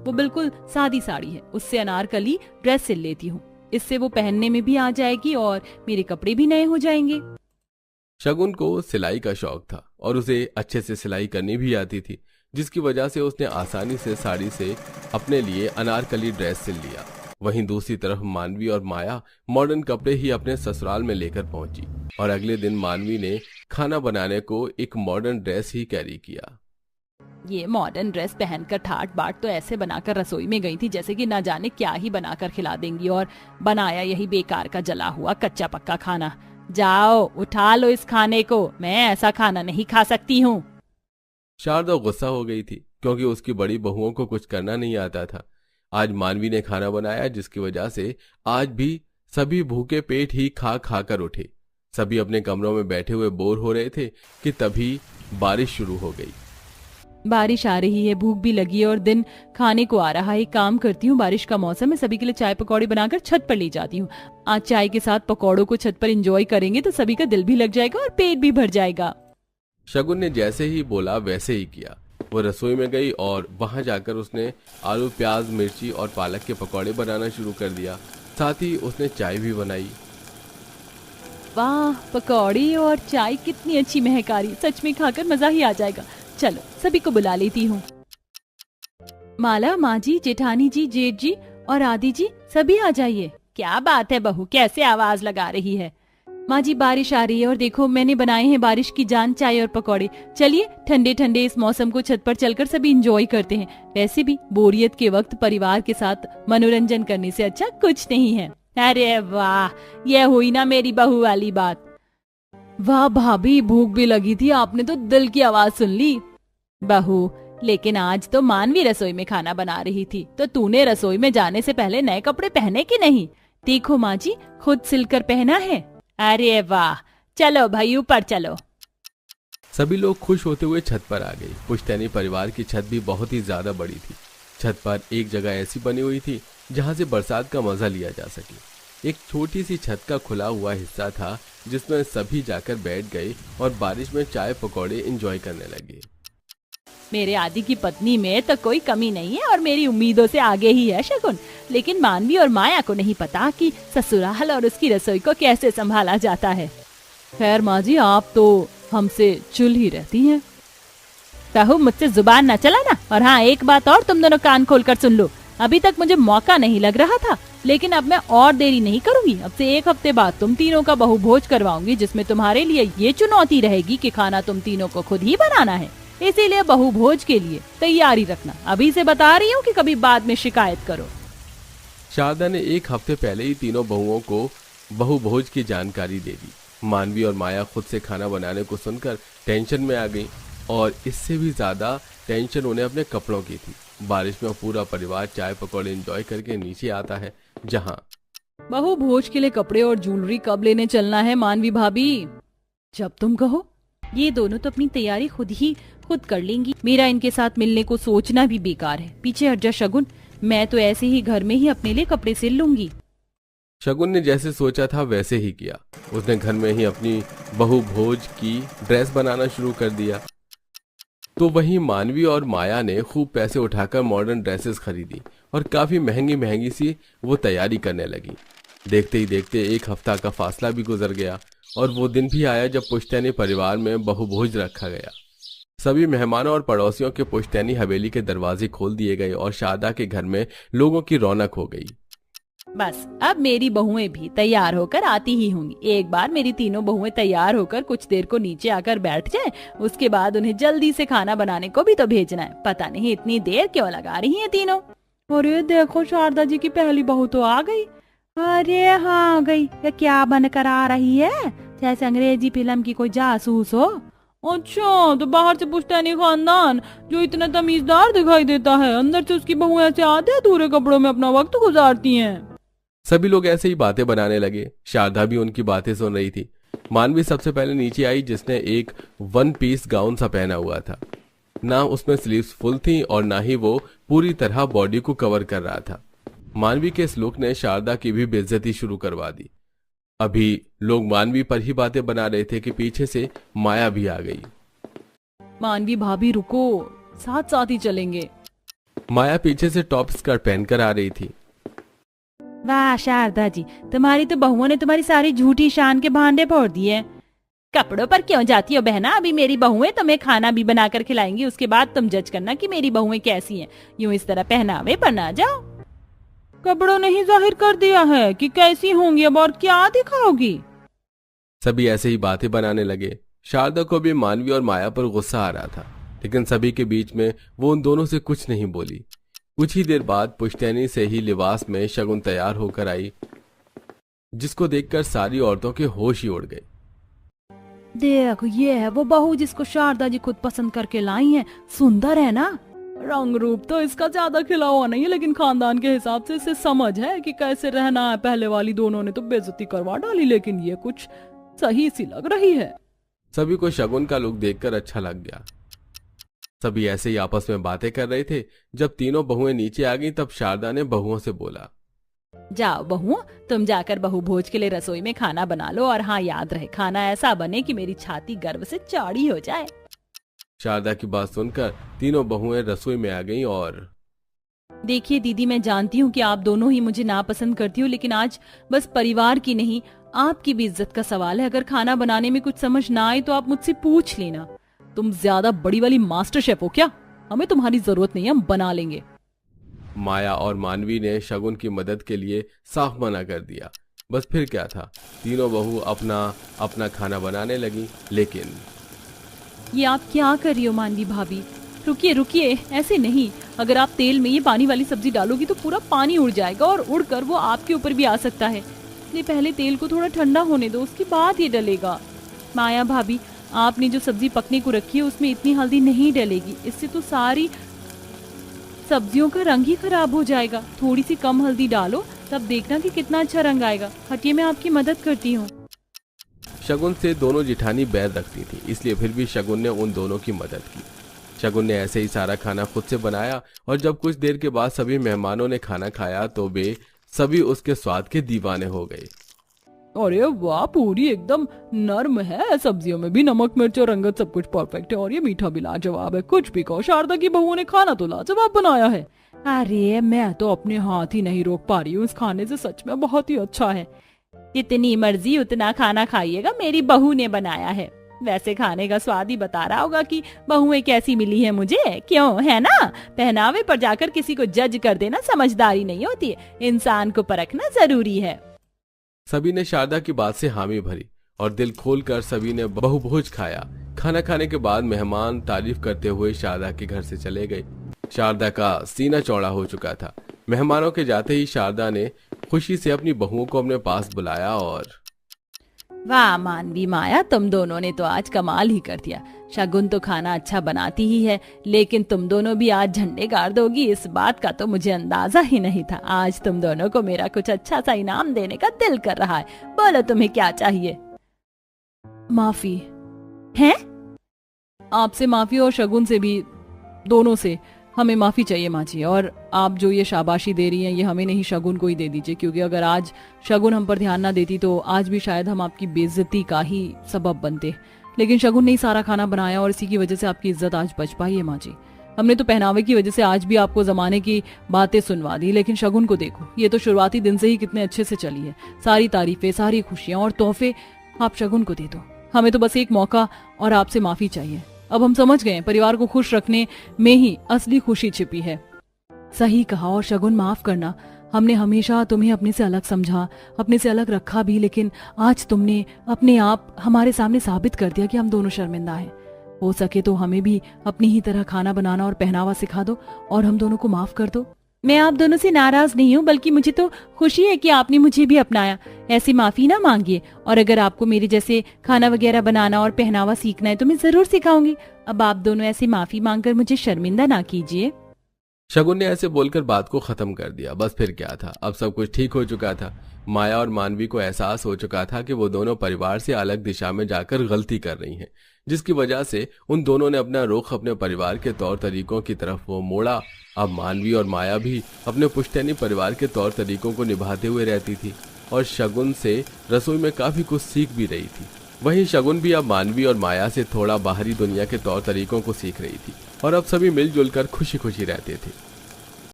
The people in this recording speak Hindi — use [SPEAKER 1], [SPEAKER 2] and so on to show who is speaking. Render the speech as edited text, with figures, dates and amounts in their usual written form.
[SPEAKER 1] वो बिल्कुल सादी साड़ी है, उससे अनारकली ड्रेस सिल लेती हूँ। इससे वो पहनने में भी आ जाएगी और मेरे कपड़े भी नए हो जाएंगे।
[SPEAKER 2] शगुन को सिलाई का शौक था और उसे अच्छे से सिलाई करनी भी आती थी, जिसकी वजह से उसने आसानी से साड़ी से अपने लिए अनारकली ड्रेस सिल लिया। वहीं दूसरी तरफ मानवी और माया मॉडर्न कपड़े ही अपने ससुराल में लेकर पहुंची और अगले दिन मानवी ने खाना बनाने को एक मॉडर्न ड्रेस ही कैरी किया।
[SPEAKER 1] ये मॉडर्न ड्रेस पहनकर ठाट बाट तो ऐसे बनाकर रसोई में गई थी जैसे कि ना जाने क्या ही बनाकर खिला देंगी, और बनाया यही बेकार का जला हुआ कच्चा पक्का खाना। जाओ उठा लो इस खाने को, मैं ऐसा खाना नहीं खा सकती हूँ।
[SPEAKER 2] शारदा गुस्सा हो गई थी क्योंकि उसकी बड़ी बहुओं को कुछ करना नहीं आता था। आज मानवी ने खाना बनाया, जिसकी वजह से आज भी सभी भूखे पेट ही खा खा कर उठे। सभी अपने कमरों में बैठे हुए बोर हो रहे थे कि तभी बारिश शुरू हो गई।
[SPEAKER 1] बारिश आ रही है, भूख भी लगी है और दिन खाने को आ रहा है। एक काम करती हूँ, बारिश का मौसम है, सभी के लिए चाय पकौड़े बनाकर छत पर ले जाती हूँ। आज चाय के साथ पकौड़ों को छत पर एंजॉय करेंगे तो सभी का दिल भी लग जाएगा और पेट भी भर जाएगा।
[SPEAKER 2] शगुन ने जैसे ही बोला वैसे ही किया। वो रसोई में गई और वहां जाकर उसने आलू, प्याज, मिर्ची और पालक के पकौड़े बनाना शुरू कर दिया। साथ ही उसने चाय भी बनाई।
[SPEAKER 1] वाह, पकौड़ी और चाय कितनी अच्छी महक आ रही, सच में खाकर मजा ही आ जाएगा। चलो सभी को बुला लेती हूँ। माला, माँ जी, जेठानी जी, जेठ जी और आदि जी, सभी आ जाइए। क्या बात है बहू, कैसे आवाज लगा रही है? माँ जी, बारिश आ रही है और देखो मैंने बनाए हैं बारिश की जान चाय और पकौड़े। चलिए ठंडे ठंडे इस मौसम को छत पर चलकर सभी एंजॉय करते हैं। वैसे भी बोरियत के वक्त परिवार के साथ मनोरंजन करने से अच्छा कुछ नहीं है। अरे वाह, यह हुई ना मेरी बहू वाली बात। वाह भाभी, भूख भी लगी थी, आपने तो दिल की आवाज सुन ली। बहू, लेकिन आज तो मानवी रसोई में खाना बना रही थी, तो तूने रसोई में जाने से पहले नए कपड़े पहने कि नहीं? देखो माँ जी, खुद सिलकर पहना है। अरे वाह, चलो भाई ऊपर चलो।
[SPEAKER 2] सभी लोग खुश होते हुए छत पर आ गए। पुश्तैनी परिवार की छत भी बहुत ही ज्यादा बड़ी थी। छत पर एक जगह ऐसी बनी हुई थी जहां से बरसात का मजा लिया जा सके। एक छोटी सी छत का खुला हुआ हिस्सा था जिसमें सभी जाकर बैठ गए और बारिश में चाय पकौड़े एंजॉय करने लगे।
[SPEAKER 1] मेरे आदि की पत्नी में तो कोई कमी नहीं है और मेरी उम्मीदों से आगे ही है शगुन। लेकिन मानवी और माया को नहीं पता कि ससुराल और उसकी रसोई को कैसे संभाला जाता है। खैर माँ जी, आप तो हमसे चुल ही रहती हैं। बहू, मुझसे जुबान न चलाना। और हाँ, एक बात और, तुम दोनों कान खोलकर सुन लो। अभी तक मुझे मौका नहीं लग रहा था, लेकिन अब मैं और देरी नहीं करूंगी। अब से एक हफ्ते बाद तुम तीनों का बहु भोज करवाऊंगी, जिसमें तुम्हारे लिए ये चुनौती रहेगी कि खाना तुम तीनों को खुद ही बनाना है। इसीलिए बहु भोज के लिए तैयारी रखना। अभी से बता रही हूँ कि कभी बाद में शिकायत करो।
[SPEAKER 2] शारदा ने एक हफ्ते पहले ही तीनों बहुओं को बहु भोज की जानकारी दे दी। मानवी और माया खुद से खाना बनाने को सुनकर टेंशन में आ गई और इससे भी ज्यादा टेंशन उन्हें अपने कपड़ों की थी। बारिश में पूरा परिवार चाय पकौड़े एंजॉय करके नीचे आता है, जहां
[SPEAKER 1] बहु भोज के लिए कपड़े और ज्वेलरी कब लेने चलना है मानवी भाभी? जब तुम कहो। ये दोनों तो अपनी तैयारी खुद कर लेंगी। मेरा इनके साथ मिलने को सोचना भी बेकार है। पीछे हट जा शगुन, मैं तो ऐसे ही घर में ही अपने लिए कपड़े सिल लूंगी।
[SPEAKER 2] शगुन ने जैसे सोचा था वैसे ही किया। उसने घर में ही अपनी बहु भोज की ड्रेस बनाना शुरू कर दिया। तो वहीं मानवी और माया ने खूब पैसे उठाकर मॉडर्न ड्रेसेस खरीदी और काफी महंगी महंगी सी वो तैयारी करने लगी। देखते ही देखते एक हफ्ता का फासला भी गुजर गया और वो दिन भी आया जब पुश्तैनी परिवार में बहु भोज रखा गया। सभी मेहमानों और पड़ोसियों के पुश्तैनी हवेली के दरवाजे खोल दिए गए और शारदा के घर में लोगों की रौनक हो गई।
[SPEAKER 1] बस अब मेरी बहुएं भी तैयार होकर आती ही होंगी। एक बार मेरी तीनों बहुएं तैयार होकर कुछ देर को नीचे आकर बैठ जाएं, उसके बाद उन्हें जल्दी से खाना बनाने को भी तो भेजना है। पता नहीं इतनी देर क्यों लगा रही हैं तीनों। अरे देखो, शारदा जी की पहली बहू तो आ गई। अरे हाँ, आ गई। ये क्या बनकर आ रही है? जैसे अंग्रेजी फिल्म की कोई जासूस हो। अच्छा, तो बाहर से पुश्तैनी खानदान जो इतना तमीजदार दिखाई देता है, अंदर से उसकी बहुएं ऐसे आधे अधूरे कपड़ों में अपना वक्त गुजारती हैं।
[SPEAKER 2] सभी लोग ऐसे ही बातें बनाने लगे। शारदा भी उनकी बातें सुन रही थी। मानवी सबसे पहले नीचे आई, जिसने एक वन पीस गाउन सा पहना हुआ था। ना उसमें स्लीव्स फुल थी और ना ही वो पूरी तरह बॉडी को कवर कर रहा था। मानवी के इस लुक ने शारदा की भी बेइज्जती शुरू करवा दी। अभी लोग मानवी पर ही बातें बना रहे थे कि पीछे से माया भी आ गई।
[SPEAKER 1] मानवी भाभी रुको, साथ साथ ही चलेंगे।
[SPEAKER 2] माया पीछे से टॉप स्कर्ट पहनकर आ रही थी।
[SPEAKER 1] वाह शारदा जी, तुम्हारी तो बहुओं ने तुम्हारी सारी झूठी शान के भांडे फोड़ दिए। कपड़ों पर क्यों जाती हो बहना? अभी मेरी बहुएं तुम्हें खाना भी बनाकर खिलाएंगी, उसके बाद तुम जज करना कि मेरी बहुएं कैसी हैं। यूं इस तरह पहनावे पर ना जाओ। कपड़ों ने ही जाहिर कर दिया है कि कैसी होंगी, अब और क्या दिखाओगी?
[SPEAKER 2] सभी ऐसे ही बातें बनाने लगे। शारदा को भी मानवी और माया पर गुस्सा आ रहा था, लेकिन सभी के बीच में वो उन दोनों से कुछ नहीं बोली। कुछ ही देर बाद पुश्तैनी से ही लिबास में शगुन तैयार होकर आई, जिसको देखकर सारी औरतों के होश ही उड़ गए।
[SPEAKER 1] देखो, ये है वो बहू जिसको शारदा जी खुद पसंद करके लाई हैं। सुंदर है ना? रंग रूप तो इसका ज्यादा खिला हुआ नहीं है, लेकिन खानदान के हिसाब से इसे समझ है कि कैसे रहना है। पहले वाली दोनों ने तो बेइज्जती करवा डाली, लेकिन ये कुछ सही सी लग रही है।
[SPEAKER 2] सभी को शगुन का लुक देखकर अच्छा लग गया। सभी ऐसे ही आपस में बातें कर रहे थे। जब तीनों बहुएं नीचे आ गईं, तब शारदा ने बहुओं से बोला,
[SPEAKER 1] जाओ बहुओं, तुम जाकर बहु भोज के लिए रसोई में खाना बना लो, और हाँ, याद रहे खाना ऐसा बने कि मेरी छाती गर्व से चौड़ी हो जाए।
[SPEAKER 2] शारदा की बात सुनकर तीनों बहुएं रसोई में आ गईं और
[SPEAKER 1] देखिए दीदी, मैं जानती हूँ कि आप दोनों ही मुझे नापसंद करती हो, लेकिन आज बस परिवार की नहीं, आपकी भी इज्जत का सवाल है। अगर खाना बनाने में कुछ समझ ना आए तो आप मुझसे पूछ लेना। तुम ज्यादा बड़ी वाली मास्टर शेफ हो क्या? हमें तुम्हारी जरूरत नहीं है, हम बना लेंगे।
[SPEAKER 2] माया और मानवी ने शगुन की मदद के लिए साफ मना कर दिया। बस फिर क्या था, तीनों बहू अपना अपना खाना बनाने लगी। लेकिन
[SPEAKER 1] ये आप क्या कर रही हो मानवी भाभी? रुकिए रुकिए, ऐसे नहीं। अगर आप तेल में ये पानी वाली सब्जी डालोगी तो पूरा पानी उड़ जाएगा, और उड़कर वो आपके ऊपर भी आ सकता है। इसलिए पहले तेल को थोड़ा ठंडा होने दो, उसके बाद ये डलेगा। माया भाभी, आपने जो सब्जी पकने को रखी है उसमें इतनी हल्दी नहीं डलेगी, इससे तो सारी सब्जियों का रंग ही खराब हो जाएगा। थोड़ी सी कम हल्दी डालो, तब देखना कि कितना अच्छा रंग आएगा। हटिए, मैं आपकी मदद करती हूँ।
[SPEAKER 2] शगुन से दोनों जिठानी बैर रखती थी, इसलिए फिर भी शगुन ने उन दोनों की मदद की। शगुन ने ऐसे ही सारा खाना खुद से बनाया, और जब कुछ देर के बाद सभी मेहमानों ने खाना खाया तो वे सभी उसके स्वाद के दीवाने हो गए।
[SPEAKER 1] अरे वाह, पूरी एकदम नर्म है, सब्जियों में भी नमक मिर्च और रंगत सब कुछ परफेक्ट है, और ये मीठा भी लाजवाब है। कुछ भी कहो, शारदा की बहुओं ने खाना तो लाजवाब बनाया है। अरे मैं तो अपने हाथ ही नहीं रोक पा रही हूँ, इस खाने से सच में बहुत ही अच्छा है। जितनी मर्जी उतना खाना खाइएगा, मेरी बहू ने बनाया है। वैसे खाने का स्वाद ही बता रहा होगा कि बहुएं कैसी मिली है मुझे, क्यों है ना? पहनावे पर जाकर किसी को जज कर देना समझदारी नहीं होती है, इंसान को परखना जरूरी है।
[SPEAKER 2] सभी ने शारदा की बात से हामी भरी, और दिल खोलकर सभी ने बहुभोज खाया। खाना खाने के बाद मेहमान तारीफ करते हुए शारदा के घर से चले गए। शारदा का सीना चौड़ा हो चुका था। मेहमानों के जाते ही शारदा ने खुशी से अपनी बहुओं को अपने पास बुलाया और
[SPEAKER 1] वाह मानवी माया, तुम दोनों ने तो आज कमाल ही कर दिया। शगुन तो खाना अच्छा बनाती ही है, लेकिन तुम दोनों भी आज झंडे गाड़ दोगी, इस बात का तो मुझे अंदाजा ही नहीं था। आज तुम दोनों को मेरा कुछ अच्छा सा इनाम देने का दिल कर रहा है। बोलो तुम्हें क्या चाहिए? माफी है? आपसे माफी, और शगुन से भी, दोनों से हमें माफी चाहिए माँ जी। और आप जो ये शाबाशी दे रही हैं, ये हमें नहीं, शगुन को ही दे दीजिए, क्योंकि अगर आज शगुन हम पर ध्यान ना देती तो आज भी शायद हम आपकी बेइज्जती का ही सबब बनते। लेकिन शगुन ने ही सारा खाना बनाया, और इसी की वजह से आपकी इज्जत आज बच पाई है माँ जी। हमने तो पहनावे की वजह से आज भी आपको जमाने की बातें सुनवा दी, लेकिन शगुन को देखो, ये तो शुरुआती दिन से ही कितने अच्छे से चली है। सारी तारीफें, सारी खुशियां और तोहफे आप शगुन को दे दो। हमें तो बस एक मौका और आपसे माफी चाहिए। अब हम समझ गए, परिवार को खुश रखने में ही असली खुशी छिपी है। सही कहा। और शगुन, माफ करना, हमने हमेशा तुम्हें अपने से अलग समझा, अपने से अलग रखा भी, लेकिन आज तुमने अपने आप हमारे सामने साबित कर दिया कि हम दोनों शर्मिंदा हैं। हो सके तो हमें भी अपनी ही तरह खाना बनाना और पहनावा सिखा दो, और हम दोनों को माफ कर दो। मैं आप दोनों से नाराज नहीं हूँ, बल्कि मुझे तो खुशी है कि आपने मुझे भी अपनाया। ऐसी माफी ना मांगिए, और अगर आपको मेरे जैसे खाना वगैरह बनाना और पहनावा सीखना है तो मैं जरूर सिखाऊंगी। अब आप दोनों ऐसी माफी मांगकर मुझे शर्मिंदा ना कीजिए।
[SPEAKER 2] शगुन ने ऐसे बोलकर बात को खत्म कर दिया। बस फिर क्या था, अब सब कुछ ठीक हो चुका था। माया और मानवी को एहसास हो चुका था कि वो दोनों परिवार से अलग दिशा में जाकर गलती कर रही हैं, जिसकी वजह से उन दोनों ने अपना रुख अपने परिवार के तौर तरीकों की तरफ वो मोड़ा। अब मानवी और माया भी अपने पुश्तैनी परिवार के तौर तरीकों को निभाते हुए रहती थी, और शगुन से रसोई में काफी कुछ सीख भी रही थी। वहीं शगुन भी अब मानवी और माया से थोड़ा बाहरी दुनिया के तौर तरीकों को सीख रही थी, और अब सभी मिलजुल कर खुशी खुशी रहते थे।